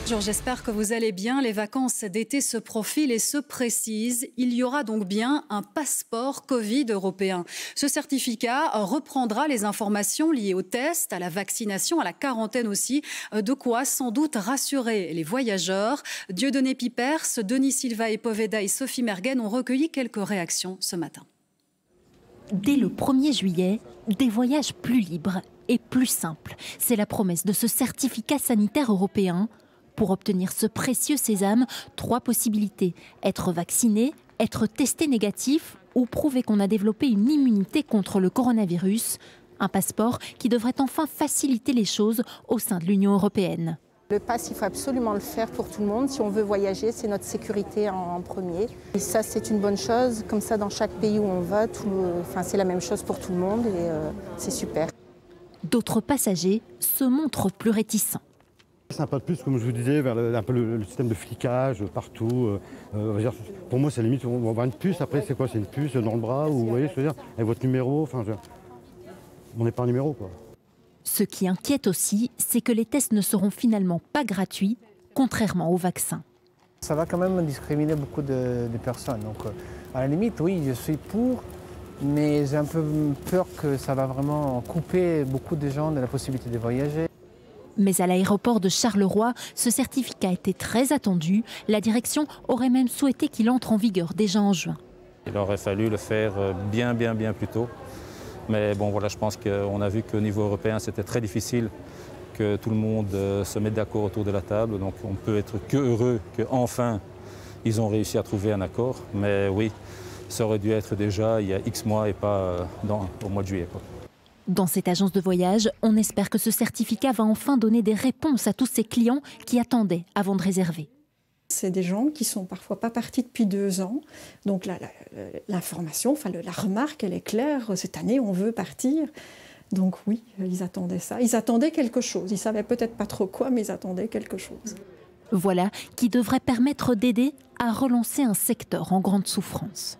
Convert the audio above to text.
Bonjour, j'espère que vous allez bien. Les vacances d'été se profilent et se précisent. Il y aura donc bien un passeport Covid européen. Ce certificat reprendra les informations liées aux tests, à la vaccination, à la quarantaine aussi. De quoi sans doute rassurer les voyageurs. Dieudonné Pipers, Denis Silva et Poveda et Sophie Mergen ont recueilli quelques réactions ce matin. Dès le 1er juillet, des voyages plus libres et plus simples. C'est la promesse de ce certificat sanitaire européen. Pour obtenir ce précieux sésame, 3 possibilités. Être vacciné, être testé négatif ou prouver qu'on a développé une immunité contre le coronavirus. Un passeport qui devrait enfin faciliter les choses au sein de l'Union européenne. Le pass, il faut absolument le faire pour tout le monde. Si on veut voyager, c'est notre sécurité en premier. Et ça, c'est une bonne chose. Comme ça, dans chaque pays où on va, c'est la même chose pour tout le monde et c'est super. D'autres passagers se montrent plus réticents. C'est un pas de plus, comme je vous disais, vers un peu le système de flicage partout. Pour moi, c'est limite, on va avoir une puce. Après, c'est quoi? C'est une puce dans le bras, ou vous voyez, je veux dire, avec votre numéro. On n'est pas un numéro, quoi. Ce qui inquiète aussi, c'est que les tests ne seront finalement pas gratuits, contrairement au vaccin. Ça va quand même discriminer beaucoup de personnes. Donc, à la limite, oui, je suis pour, mais j'ai un peu peur que ça va vraiment couper beaucoup de gens de la possibilité de voyager. Mais à l'aéroport de Charleroi, ce certificat était très attendu. La direction aurait même souhaité qu'il entre en vigueur déjà en juin. Il aurait fallu le faire bien plus tôt. Mais bon, voilà, je pense qu'on a vu qu'au niveau européen, c'était très difficile que tout le monde se mette d'accord autour de la table. Donc on peut être que heureux qu'enfin, ils ont réussi à trouver un accord. Mais oui, ça aurait dû être déjà il y a X mois et pas au mois de juillet, quoi. Dans cette agence de voyage, on espère que ce certificat va enfin donner des réponses à tous ces clients qui attendaient avant de réserver. C'est des gens qui sont parfois pas partis depuis 2 ans. Donc l'information, la remarque, elle est claire. Cette année, on veut partir. Donc oui, ils attendaient ça. Ils attendaient quelque chose. Ils savaient peut-être pas trop quoi, mais ils attendaient quelque chose. Voilà qui devrait permettre d'aider à relancer un secteur en grande souffrance.